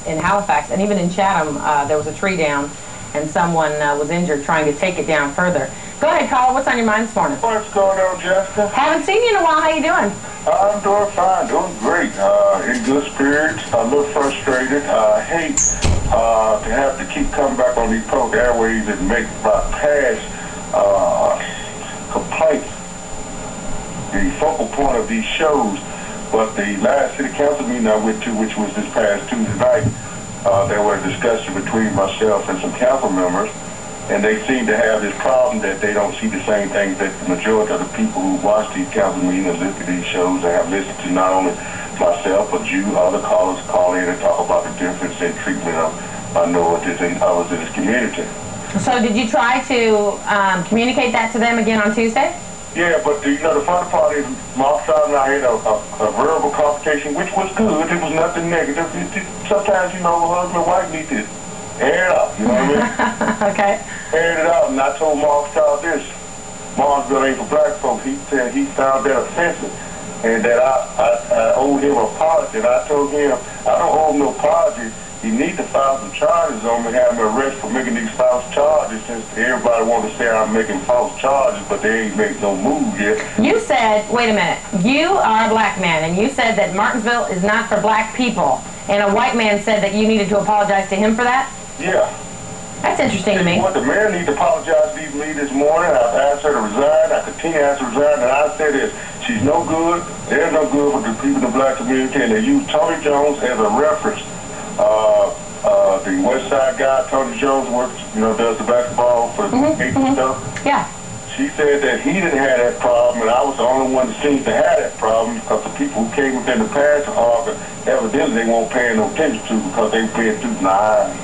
in Halifax, and even in Chatham, there was a tree down, and someone was injured trying to take it down further. Go ahead, caller. What's on your mind this morning? What's going on, Jessica? Haven't seen you in a while. How you doing? I'm doing fine, doing great. In good spirits, a little frustrated. Hate to have to keep coming back on these public airways and make my past complaints the focal point of these shows. But the last city council meeting I went to, which was this past Tuesday night, there was a discussion between myself and some council members, and they seem to have this problem that they don't see the same things that the majority of the people who watch these council meetings and look at these shows. They have listened to not only myself, but you, other callers call in and talk about the difference in treatment of minorities and others in this community. So did you try to communicate that to them again on Tuesday? Yeah, but the funny part is Mark and I had a verbal complication, which was good. It was nothing negative. Sometimes, husband and wife need to air it out, you know what I mean? Okay. Aired it out, and I told Mark this. Marksville ain't for black folks. He said he found that offensive, and that I owed him an apology. And I told him, I don't owe him no apology. You need to file some charges on me, have me arrested for making these false charges, since everybody wants to say I'm making false charges, but they ain't made no move yet. You said, wait a minute, you are a black man, and you said that Martinsville is not for black people, and a white man said that you needed to apologize to him for that? Yeah. That's interesting to me. What the mayor needs to apologize to me this morning. I've asked her to resign. I continue to ask her to resign, and I said this. She's no good. They're no good for the people in the black community, and they use Tony Jones as a reference. The West Side guy, Tony Jones, works, does the basketball for the and stuff. Yeah. She said that he didn't have that problem, and I was the only one that seems to have that problem, because the people who came within the past are evidently they won't pay no attention to, because they pay through the eyes.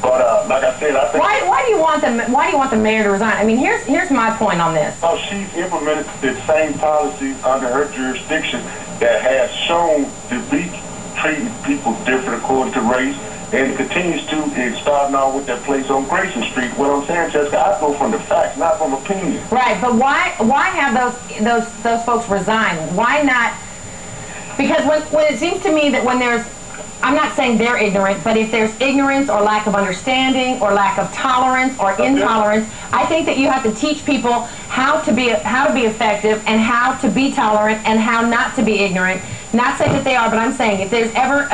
But like I said, I think why do you want the mayor to resign? I mean, here's my point on this. Oh, she's implemented the same policies under her jurisdiction that has shown to be treating people different according to race, and it continues to, and starting out with that place on Grayson Street. What I'm saying, Jessica, I go from the facts, not from opinion. Right, but why have those folks resign? Why not? Because when it seems to me that when there's, I'm not saying they're ignorant, but if there's ignorance or lack of understanding or lack of tolerance or intolerance, I think that you have to teach people how to be effective and how to be tolerant and how not to be ignorant. Not say that they are, but I'm saying if there's ever,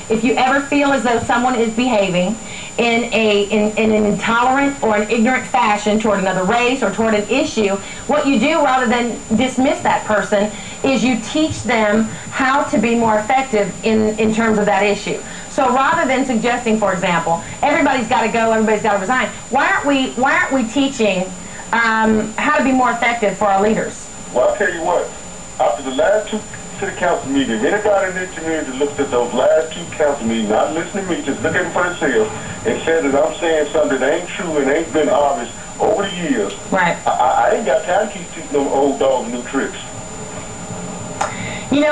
if you ever feel as though someone is behaving in an intolerant or an ignorant fashion toward another race or toward an issue, what you do rather than dismiss that person is you teach them how to be more effective in terms of that issue. So rather than suggesting, for example, everybody's got to go, everybody's got to resign, why aren't we teaching how to be more effective for our leaders? Well, I'll tell you what, after the last two city council meetings, anybody in this community that looks at those last two council meetings, not listening to me, just look at them for themselves, and said that I'm saying something that ain't true and ain't been obvious over the years. Right. I ain't got time to keep teaching them old dogs new tricks.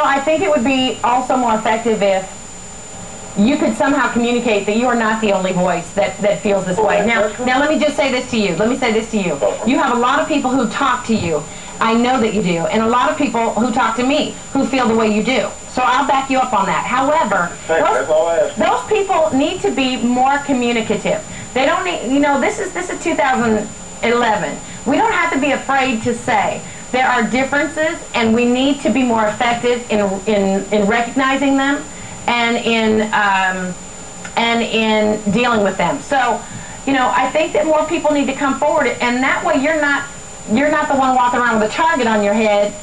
I think it would be also more effective if you could somehow communicate that you are not the only voice that feels this way. Now let me just say this to you. Let me say this to you. You have a lot of people who talk to you. I know that you do. And a lot of people who talk to me who feel the way you do. So I'll back you up on that. However, those people need to be more communicative. They don't need, this is 2011. We don't have to be afraid to say there are differences, and we need to be more effective in recognizing them and in dealing with them. So, I think that more people need to come forward, and that way you're not the one walking around with a target on your head,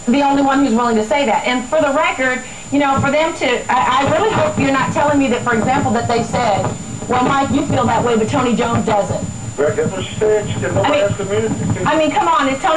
the only one who's willing to say that. And for the record, for them to, I really hope you're not telling me that, for example, that they said, well, Mike, you feel that way, but Tony Jones doesn't. Right, that's what she said. She said nobody has community. I mean, come on, how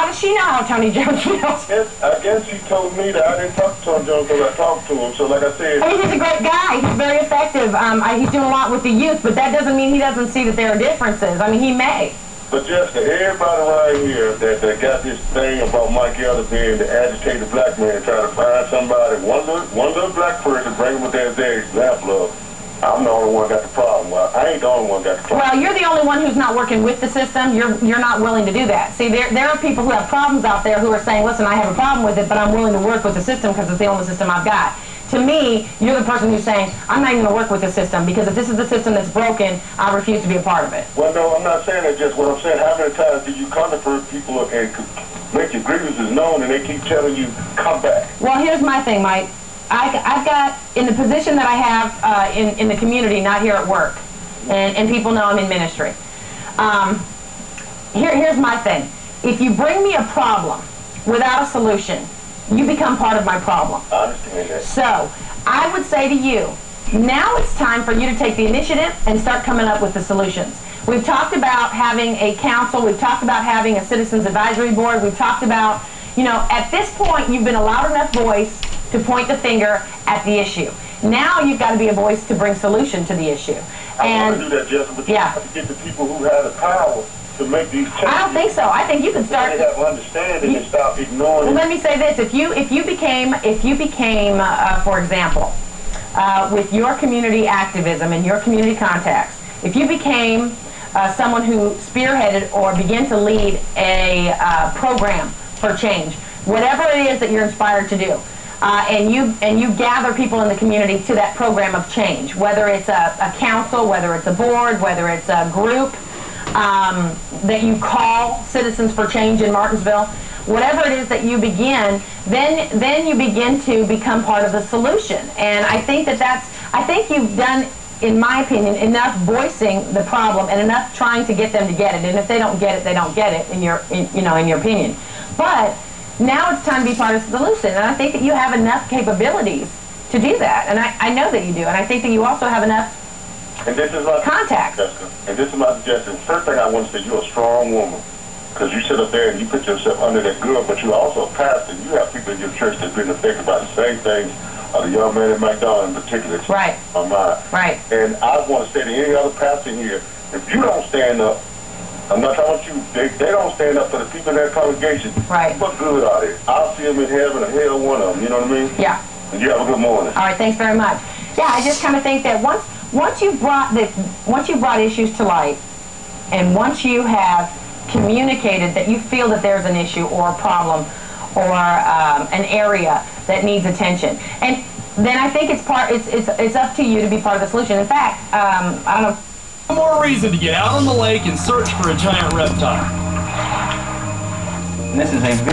does she know how Tony Jones feels? I guess she told me that I didn't talk to Tony Jones because I talked to him. So like I said, I mean, he's a great guy. He's very effective. He's doing a lot with the youth, but that doesn't mean he doesn't see that there are differences. I mean, he may. But Jessica, everybody right here that got this thing about Mike Elder being the agitated black man, trying to find somebody, one little black person, bring him with their example of, I'm the only one got the problem. Well, I ain't the only one got the problem. Well, you're the only one who's not working with the system. You're not willing to do that. See, there are people who have problems out there who are saying, listen, I have a problem with it, but I'm willing to work with the system because it's the only system I've got. to me, you're the person who's saying, I'm not even going to work with the system, because if this is the system that's broken, I refuse to be a part of it. Well, no, I'm not saying that. Just what I'm saying, how many times do you convert people and make your grievances known and they keep telling you, come back? Well, here's my thing, Mike. I've got, in the position that I have in the community, not here at work, and people know I'm in ministry. Here's my thing. If you bring me a problem without a solution, you become part of my problem. I understand that. So, I would say to you, now it's time for you to take the initiative and start coming up with the solutions. We've talked about having a council, we've talked about having a citizens advisory board, we've talked about, you know, at this point you've been a loud enough voice to point the finger at the issue. Now you've got to be a voice to bring solution to the issue. I want to do that, Jessica, but you have to get the people who have the power to make these changes. I don't think so. I think you can start. They have understanding and stop ignoring. Well, let me say this: if you became, for example, with your community activism and your community contacts, if you became someone who spearheaded or began to lead a program for change, whatever it is that you're inspired to do, and you gather people in the community to that program of change, whether it's a council, whether it's a board, whether it's a group that you call Citizens for Change in Martinsville, whatever it is that you begin, then you begin to become part of the solution. And I think I think you've done, in my opinion, enough voicing the problem and enough trying to get them to get it. And if they don't get it, they don't get it, in your opinion. But now it's time to be part of the solution, and I think that you have enough capabilities to do that, and I know that you do, and I think that you also have enough contacts. Jessica, and this is my suggestion. First thing I want to say, you're a strong woman, because you sit up there and you put yourself under that girl, but you're also a pastor. You have people in your church that have been affected by the same things. The young man in McDonald in particular, right, on mine. Right. And I want to say to any other pastor here, if you don't stand up, I'm not talking about you, they don't stand up for the people in their congregation. Right. What good are they? I'll see them in heaven or hell, one of them, you know what I mean? Yeah. And you have a good morning. All right, thanks very much. Yeah, I just kind of think that once you've brought issues to light, and once you have communicated that you feel that there's an issue or a problem or an area that needs attention, and then I think it's up to you to be part of the solution. In fact, I don't know. No more reason to get out on the lake and search for a giant reptile. This is a